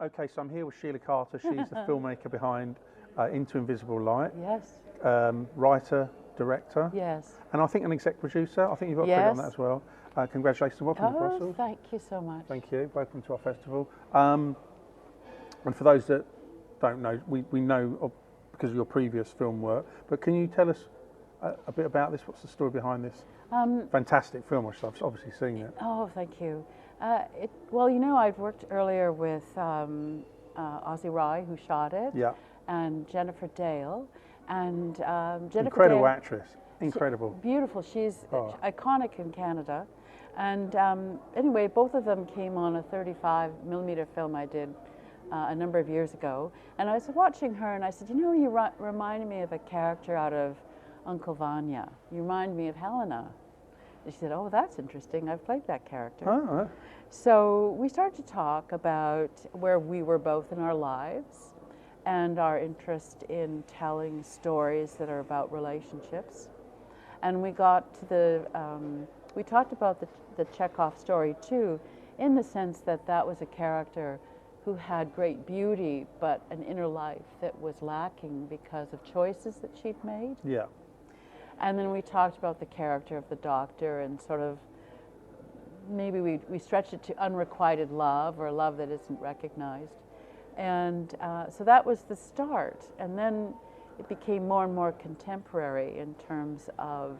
Okay, so I'm here with Shelagh Carter. She's the filmmaker behind Into Invisible Light. Yes. Writer, director. Yes. And I think an exec producer. I think you've got credit on that as well. Congratulations and welcome to Brussels. Thank you so much. Thank you. Welcome to our festival. And for those that don't know, we know because of your previous film work, but can you tell us a bit about this? What's the story behind this fantastic film? I've obviously seen it. Oh, thank you. Well, you know, I'd worked earlier with Ozzie Rai, who shot it, Yeah. and Jennifer Dale. And Jennifer Incredible Dale, actress. Incredible. Beautiful. She's iconic in Canada. And anyway, both of them came on a 35mm film I did a number of years ago. And I was watching her and I said, you know, you reminded me of a character out of Uncle Vanya. You remind me of Helena. And she said, oh, that's interesting. I've played that character. Oh. So we started to talk about where we were both in our lives and our interest in telling stories that are about relationships. And we got to we talked about the Chekhov story too, in the sense that that was a character who had great beauty, but an inner life that was lacking because of choices that she'd made. Yeah. And then we talked about the character of the doctor and sort of, maybe we stretched it to unrequited love or love that isn't recognized. And so that was the start. And then it became more and more contemporary in terms of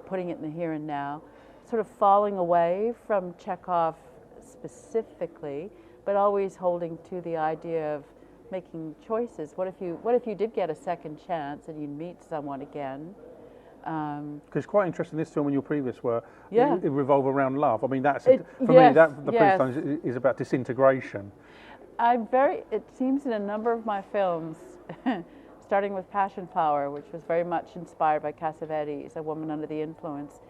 putting it in the here and now, sort of falling away from Chekhov specifically, but always holding to the idea of making choices. What if you did get a second chance and you meet someone again? Because it's quite interesting, this film and your previous work, Yeah. it revolve around love. I mean, that's, It- for yes, me, the yes. previous time is about disintegration. It seems in a number of my films, starting with Passion Flower, which was very much inspired by Cassavetes, A Woman Under the Influence,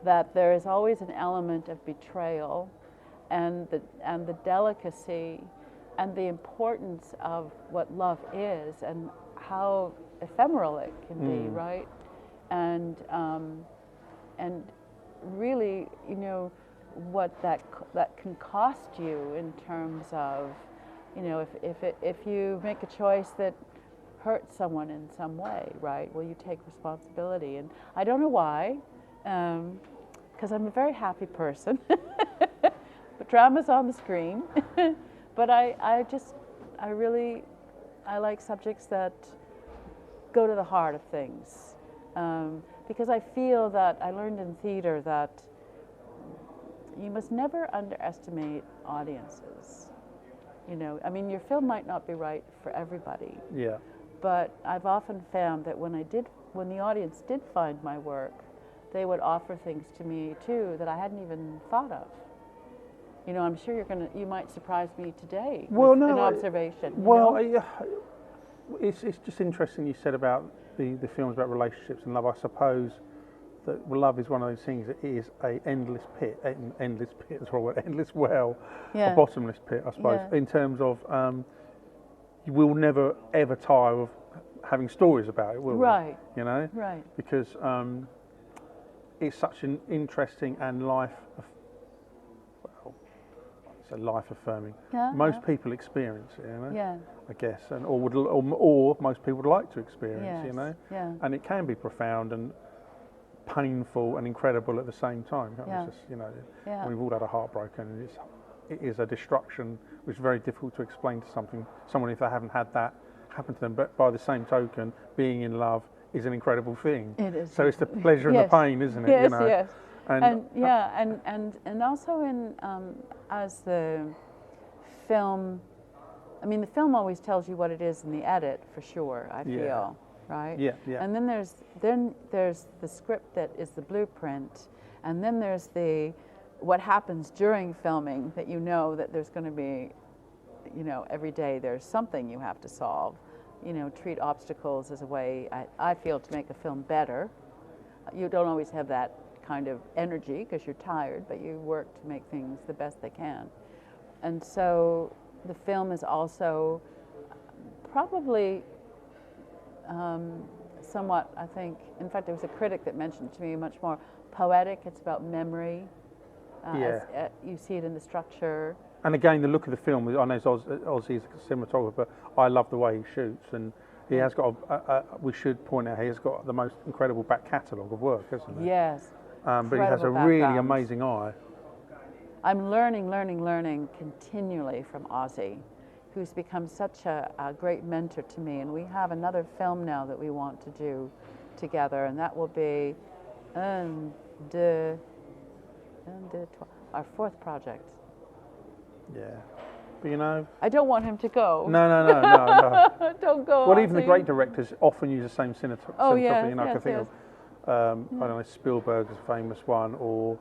that there is always an element of betrayal and the delicacy and the importance of what love is and how ephemeral it can be, right? And really, you know, what that can cost you in terms of, you know, if you make a choice that hurts someone in some way, right? Well, you take responsibility, and I don't know why, because I'm a very happy person. But drama's on the screen. But I like subjects that go to the heart of things. Because I feel that I learned in theater that you must never underestimate audiences. You know, I mean, your film might not be right for everybody. Yeah. But I've often found that when the audience did find my work, they would offer things to me too that I hadn't even thought of. You know, I'm sure you might surprise me today with an observation. It's just interesting you said about the films about relationships and love. I suppose that love is one of those things that is an endless pit is what endless well, Yeah. a bottomless pit, I suppose. Yeah. In terms of you will never ever tire of having stories about it, will Right. we? You know, Right. because it's such an interesting and life affirming. Yeah, Most yeah. people experience it, you know. Yeah. I guess, or most people would like to experience, Yes. you know. Yeah. And it can be profound and painful and incredible at the same time. Yeah. It's just, you know, Yeah. we've all had a heartbroken, and it is a destruction which is very difficult to explain to someone if they haven't had that happen to them. But by the same token, being in love is an incredible thing. It is. So it's the pleasure and the pain, isn't it? Yes, you know? yes. And And also in as the film, I mean, the film always tells you what it is in the edit, for sure. I feel, right? Yeah, yeah. And then there's the script that is the blueprint, and then there's what happens during filming that you know that there's going to be, you know, every day there's something you have to solve. You know, treat obstacles as a way, I feel, to make a film better. You don't always have that kind of energy because you're tired, but you work to make things the best they can. And so the film is also probably somewhat, I think, in fact, there was a critic that mentioned to me, much more poetic. It's about memory. You see it in the structure. And again, the look of the film, I know Ozzy's a cinematographer, but I love the way he shoots, and he has got, we should point out, he has got the most incredible back catalogue of work, hasn't he? Yes. But he has a really amazing eye. I'm learning continually from Ozzy, who's become such a great mentor to me. And we have another film now that we want to do together, and that will be our fourth project. Yeah. But you know, I don't want him to go. No. Don't go. Well, Ozzy. even the great directors often use the same cinematography. Oh, yes, you know, I can think of, I don't know, Spielberg's a famous one, or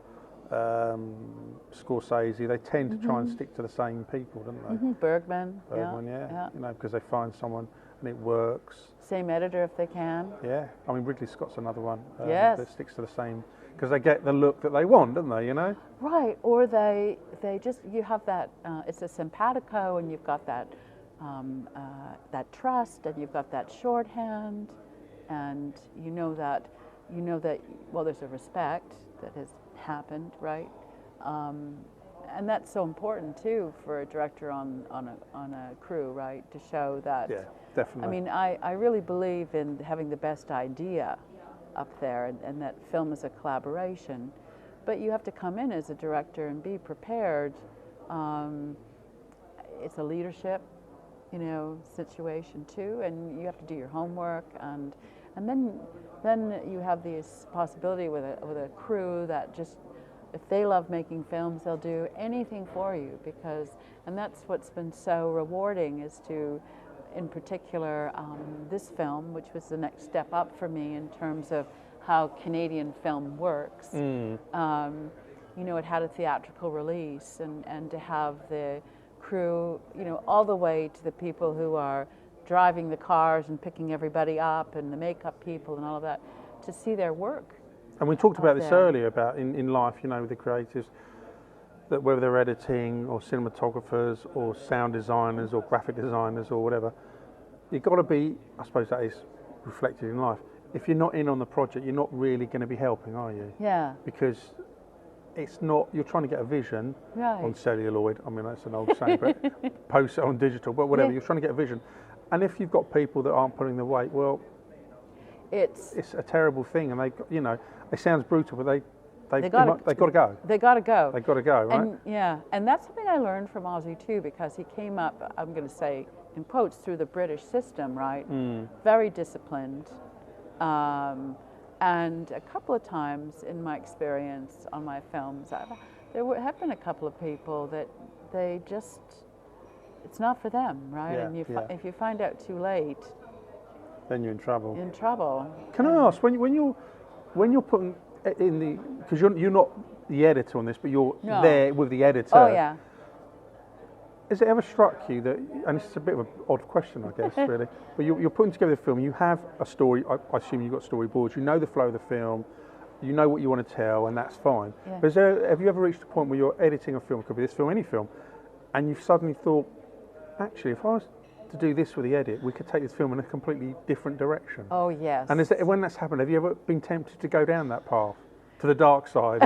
Scorsese. They tend to try and stick to the same people, don't they? Bergman. Yeah. You know, because they find someone and it works. Same editor if they can. Yeah. I mean, Ridley Scott's another one that sticks to the same, because they get the look that they want, don't they? You know. Right. Or they just, you have that. It's a simpatico, and you've got that that trust, and you've got that shorthand, and you know that well, there's a respect that has happened, right? And that's so important too for a director on a crew, right? To show that. Yeah, definitely. I mean, I really believe in having the best idea up there, and that film is a collaboration. But you have to come in as a director and be prepared. It's a leadership, you know, situation too, and you have to do your homework, and then you have this possibility with a crew that just, if they love making films, they'll do anything for you, and that's what's been so rewarding, is to, in particular, this film, which was the next step up for me in terms of how Canadian film works. You know, it had a theatrical release, and to have the crew, you know, all the way to the people who are driving the cars and picking everybody up, and the makeup people and all of that, to see their work. And we talked about this earlier, about in life, you know, with the creatives, that whether they're editing or cinematographers or sound designers or graphic designers or whatever, you've got to be, I suppose that is reflected in life. If you're not in on the project, you're not really going to be helping, are you? Yeah. Because it's not, you're trying to get a vision on celluloid, I mean, that's an old saying, but post it on digital, but whatever, you're trying to get a vision. And if you've got people that aren't putting the weight, well, it's a terrible thing, and you know, it sounds brutal, but they've got to go. They got to go. They've got to go, right? And that's something I learned from Ozzy too, because he came up, I'm going to say in quotes, through the British system, right? Very disciplined, and a couple of times in my experience on my films, there have been a couple of people that they just, it's not for them, right? And if you find out too late, then you're in trouble. In trouble. Can I ask, when you're putting in the, because you're not the editor on this, but you're there with the editor. Oh yeah. Has it ever struck you that, and it's a bit of an odd question, I guess, really, but you're putting together a film, you have a story, I assume you've got storyboards, you know the flow of the film, you know what you want to tell, and that's fine. Yeah. But have you ever reached a point where you're editing a film, it could be this film, any film, and you've suddenly thought, actually, if I was to do this with the edit, we could take this film in a completely different direction? Oh, yes. And when that's happened, have you ever been tempted to go down that path, to the dark side?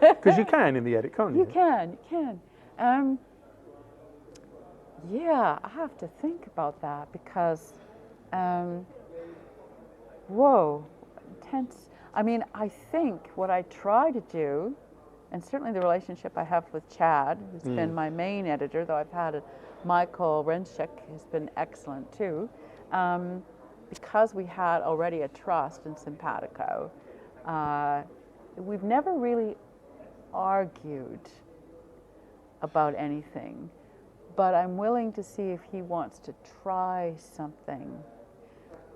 Because you can in the edit, can't you? You can. Yeah, I have to think about that, because, whoa, intense. I mean, I think what I try to do, and certainly the relationship I have with Chad, who's been my main editor, though I've had Michael Renschik, who's been excellent too, because we had already a trust in simpatico. We've never really argued about anything. But I'm willing to see if he wants to try something.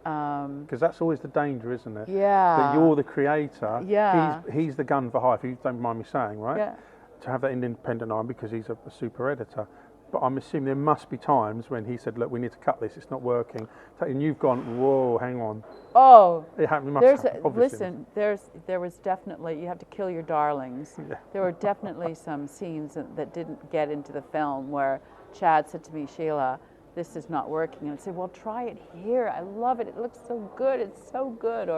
Because that's always the danger, isn't it? Yeah. That you're the creator. Yeah. He's the gun for hire, if you don't mind me saying, right? Yeah. To have that independent eye, because he's a super editor. But I'm assuming there must be times when he said, look, we need to cut this, it's not working. And you've gone, whoa, hang on. Oh. It must happen, obviously. Listen, there was definitely, you have to kill your darlings. Yeah. There were definitely some scenes that didn't get into the film where Chad said to me, Sheila, this is not working. And I'd say, well, try it here. I love it. It looks so good. It's so good.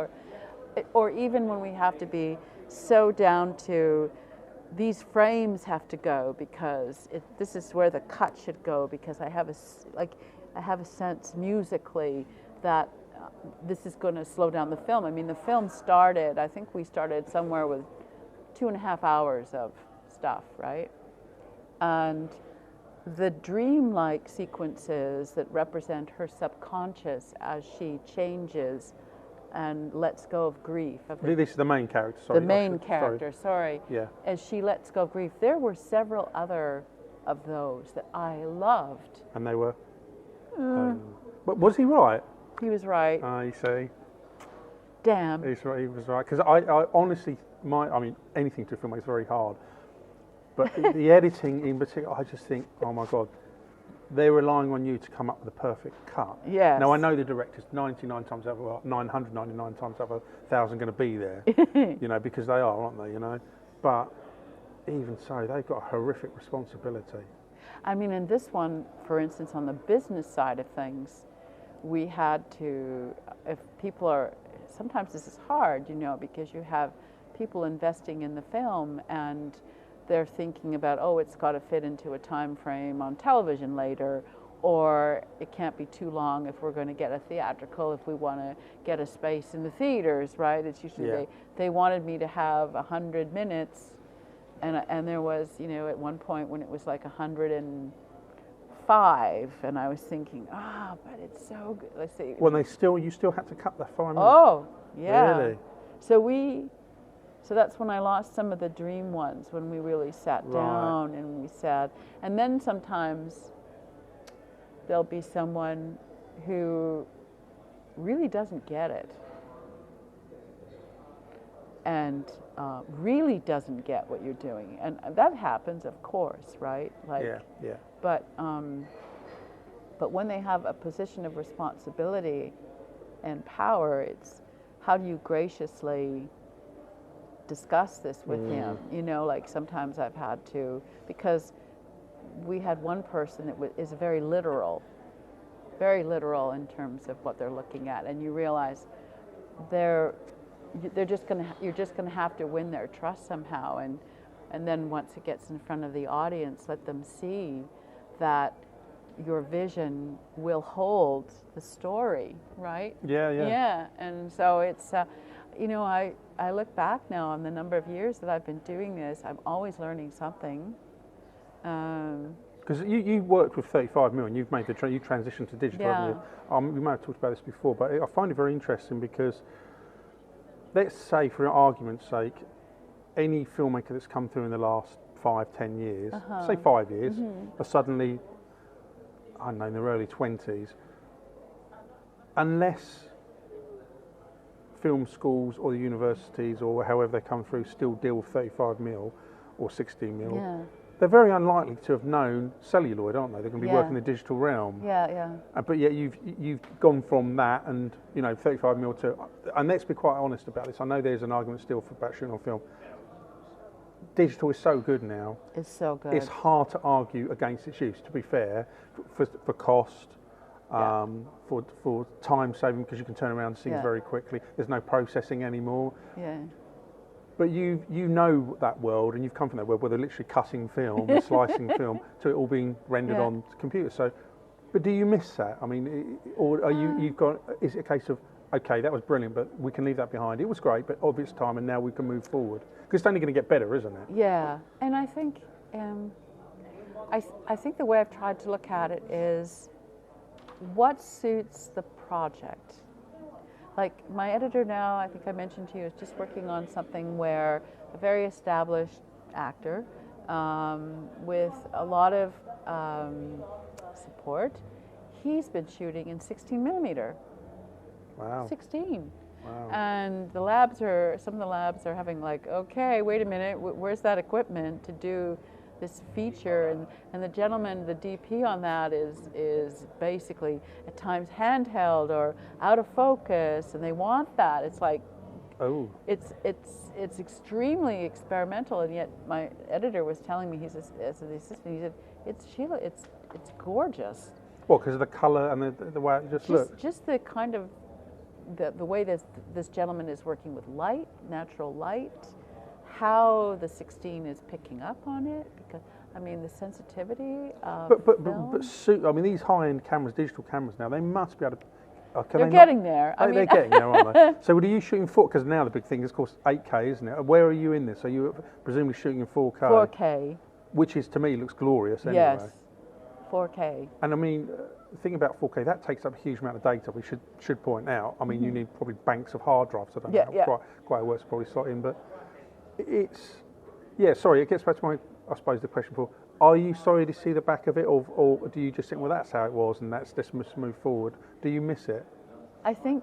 Or even when we have to be so down to these frames have to go because this is where the cut should go, because I have a sense musically that this is going to slow down the film. I mean, the film started, I think we started somewhere with 2.5 hours of stuff, right? And the dreamlike sequences that represent her subconscious as she changes and lets go of grief. This is the main character, sorry. The main character, sorry. Yeah. As she lets go of grief. There were several other of those that I loved. And they were? But was he right? He was right. You see. Damn. He was right. Because I honestly, anything to film is very hard. But the editing in particular, I just think, oh my God, they're relying on you to come up with a perfect cut. Yes. Now I know the director's 99 times out of 999 times out of 1,000 going to be there, because they are, aren't they? But even so, they've got a horrific responsibility. I mean, in this one, for instance, on the business side of things, we had to, if people are, sometimes this is hard, because you have people investing in the film and they're thinking about, oh, it's got to fit into a time frame on television later, or it can't be too long if we're going to get a theatrical, if we want to get a space in the theaters, right? It's usually they wanted me to have 100 minutes, and there was, at one point when it was like 105, and I was thinking, but it's so good. Let's see. Well, you still had to cut the 5 minutes. Oh, yeah. Really? So that's when I lost some of the dream ones, when we really sat down and we said, and then sometimes there'll be someone who really doesn't get it and really doesn't get what you're doing. And that happens, of course, right? Yeah. But when they have a position of responsibility and power, it's how do you graciously discuss this with him? Sometimes I've had to, because we had one person that is very literal in terms of what they're looking at, and you realize you're just gonna have to win their trust somehow, and then once it gets in front of the audience, let them see that your vision will hold the story, right? Yeah, and so it's I look back now on the number of years that I've been doing this. I'm always learning something. Because you worked with 35mm and you've made you transitioned to digital, haven't you? We might have talked about this before, but I find it very interesting because, let's say, for argument's sake, any filmmaker that's come through in the last 5-10 years, say 5 years, are suddenly, I don't know, in their early 20s, unless film schools or the universities or however they come through still deal with 35mm or 16mm, they're very unlikely to have known celluloid, aren't they? They're going to be working in the digital realm. Yeah. But yet you've gone from that and 35mm to, and let's be quite honest about this. I know there's an argument still about shooting on film. Digital is so good now. It's so good. It's hard to argue against its use. To be fair, for cost. For time saving, because you can turn around scenes very quickly. There's no processing anymore. Yeah. But you know that world, and you've come from that world where they're literally cutting film and slicing film to it all being rendered on computers. So, but do you miss that? I mean, or are you've got? Is it a case of, okay, that was brilliant, but we can leave that behind. It was great, but of its time, and now we can move forward because it's only going to get better, isn't it? Yeah, and I think I think the way I've tried to look at it is, what suits the project? Like my editor now, I think I mentioned to you, is just working on something where a very established actor with a lot of support, he's been shooting in 16mm. Wow. 16. Wow. And some of the labs are having like, okay, wait a minute, where's that equipment to do this feature? And the gentleman, the DP on that is basically at times handheld or out of focus, and they want that. It's like, it's extremely experimental, and yet my editor was telling me, he's as the assistant, he said, it's Sheila, it's gorgeous. Well, because of the colour and the way it just looks. Just the kind of the way this gentleman is working with light, natural light, how the 16 is picking up on it, because I mean the sensitivity of film. I mean, these high-end cameras, digital cameras now, they must be able to. They're getting there. They're getting there, aren't they? So, are you shooting 4K? Because now the big thing is, of course, 8K, isn't it? Where are you in this? Are you presumably shooting in 4K? 4K. Which is, to me, looks glorious anyway. Yes, 4K. And I mean, the thing about 4K, that takes up a huge amount of data. We should point out. I mean, you need probably banks of hard drives. I don't know how quite works probably slot in, but it's sorry. It gets back to my, I suppose, the question before. Are you sorry to see the back of it, or do you just think, well, that's how it was, and let's move forward? Do you miss it? I think.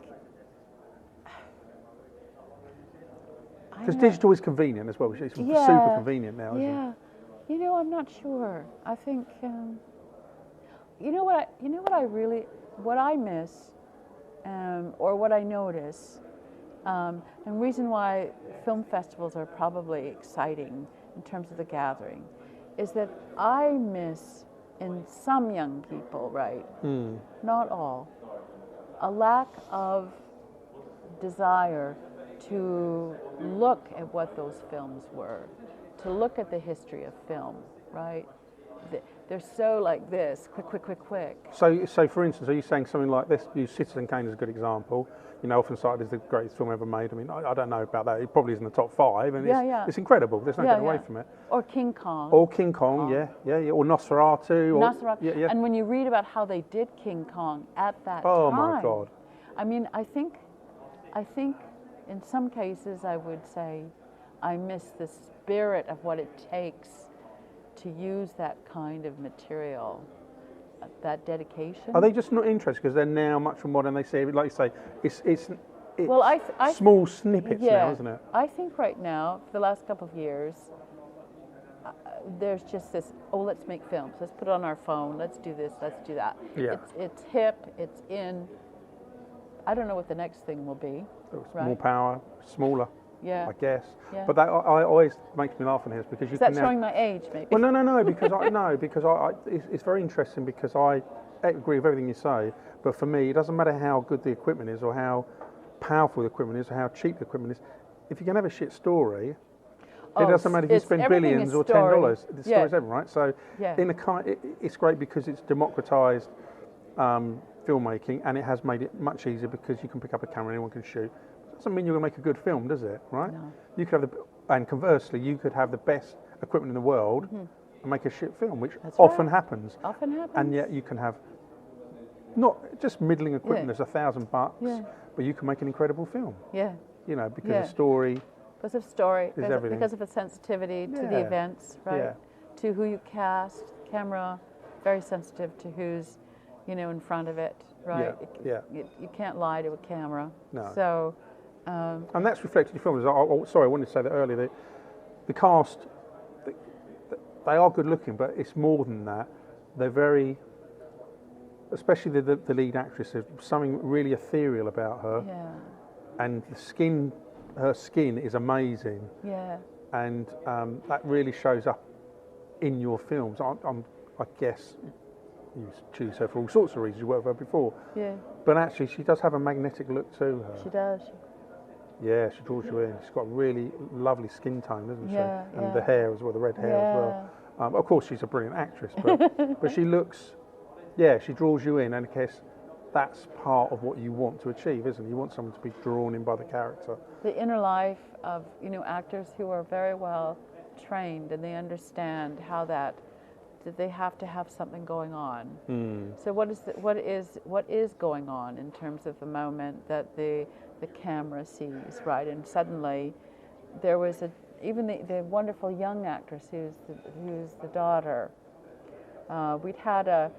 Because digital is convenient as well. It's super convenient now. Yeah, you know, I'm not sure. I think. What I miss, or what I notice, and reason why film festivals are probably exciting in terms of the gathering, is that I miss in some young people, right? Not all, a lack of desire to look at what those films were, to look at the history of film, right? They're so like this, quick. So for instance, are you saying something like this? Citizen Kane is a good example. You know, often cited as the greatest film ever made. I mean, I don't know about that. It probably is in the top 5, and it's incredible. There's no getting away from it. Or King Kong. Or Nosferatu. Nosferatu. And when you read about how they did King Kong at that time. Oh my God. I mean, I think in some cases I would say I miss the spirit of what it takes to use that kind of material, that dedication. Are they just not interested because they're now much more modern? They say, like you say, it's well, I small snippets now, isn't it? I think right now, for the last couple of years, there's just this, let's make films. Let's put it on our phone. Let's do this. Let's do that. Yeah. It's hip. It's in. I don't know what the next thing will be. Right? More power, smaller. Yeah. I guess. Yeah. But that I always makes me laugh on this because you. Is that showing my age, maybe? Well, no, because it's very interesting because I agree with everything you say. But for me, it doesn't matter how good the equipment is, or how powerful the equipment is, or how cheap the equipment is. If you can have a shit story, it doesn't matter if you spend billions or $10. The story's everything, right? So, it's great because it's democratized filmmaking, and it has made it much easier because you can pick up a camera and anyone can shoot. Doesn't mean you're going to make a good film, does it? Right? No. You could have and conversely, you could have the best equipment in the world and make a shit film, which often happens. Often happens. And yet you can have not just middling equipment. There's $1,000, but you can make an incredible film. Yeah. You know, because of story. Because of story. Everything. Because of the sensitivity to the events, right? Yeah. To who you cast, camera, very sensitive to who's, in front of it, right? Yeah. You can't lie to a camera. No. So. And that's reflected in films. Sorry, I wanted to say that earlier. The cast, they are good looking, but it's more than that. They're very, especially the lead actress, there's something really ethereal about her. Yeah. And her skin is amazing. Yeah. And that really shows up in your films. I guess you choose her for all sorts of reasons. You worked with her before. Yeah. But actually, she does have a magnetic look to her. She does. Yeah, she draws you in. She's got a really lovely skin tone, doesn't she? Yeah, and the hair as well, the red hair as well. Of course, she's a brilliant actress, but she looks, she draws you in, and I guess that's part of what you want to achieve, isn't it? You want someone to be drawn in by the character. The inner life of actors who are very well trained, and they understand how that they have to have something going on. So what is going on in terms of the moment that the camera sees, right? And suddenly there was even the wonderful young actress who's the daughter. We'd had a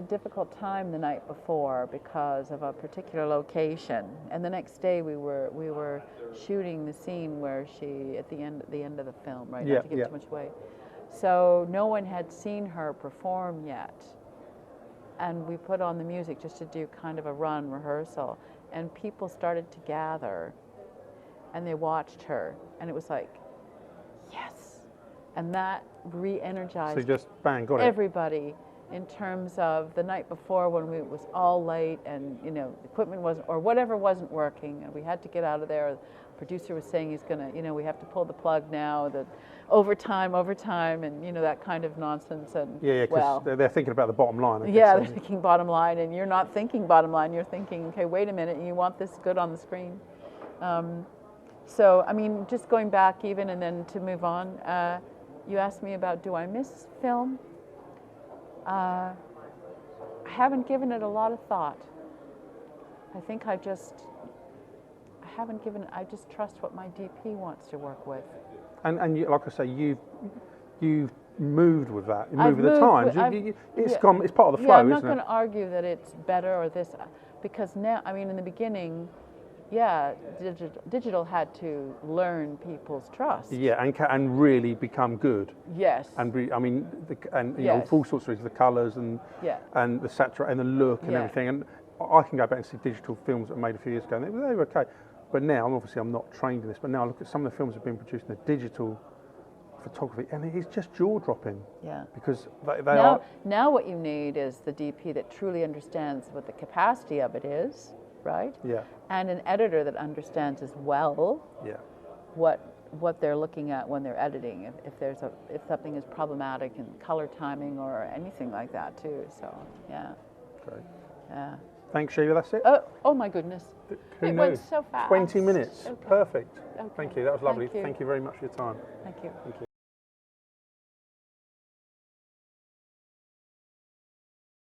difficult time the night before because of a particular location, and the next day we were shooting the scene where she at the end of the film, right? Not to give too much away. So no one had seen her perform yet, and we put on the music just to do kind of a run rehearsal, and people started to gather, and they watched her, and it was like, yes, and that re-energized so just bang, got everybody in terms of the night before when it was all late and the equipment wasn't, or whatever wasn't working, and we had to get out of there. A producer was saying he's gonna, we have to pull the plug now, that overtime, and that kind of nonsense. And Yeah, because they're thinking about the bottom line. Yeah, they're thinking bottom line, and you're not thinking bottom line. You're thinking, okay, wait a minute, you want this good on the screen. So, I mean, just going back even, and then to move on, you asked me about, do I miss film? I haven't given it a lot of thought. I think I just trust what my DP wants to work with. And you, like I say, you've moved with that. You moved with the times. It's part of the flow, I'm not isn't going it? to argue that it's better or this, because now, I mean, in the beginning, yeah, digital had to learn people's trust. Yeah, and really become good. Yes. And Yes. all sorts of reasons, the colours and the saturate and the look and everything. And I can go back and see digital films that were made a few years ago, and they were okay. But now, obviously, I'm not trained in this. But now I look at some of the films that have been produced in the digital photography, and it's just jaw-dropping. Yeah. Because they are. Now, what you need is the DP that truly understands what the capacity of it is, right? Yeah. And an editor that understands as well. Yeah. What they're looking at when they're editing, if something is problematic in color timing or anything like that too. So yeah. Great. Yeah. Thanks, Sheila. That's it. Oh my goodness. It went so fast. 20 minutes. Okay. Perfect. Okay. Thank you. That was lovely. Thank you. Thank you very much for your time. Thank you. Thank you.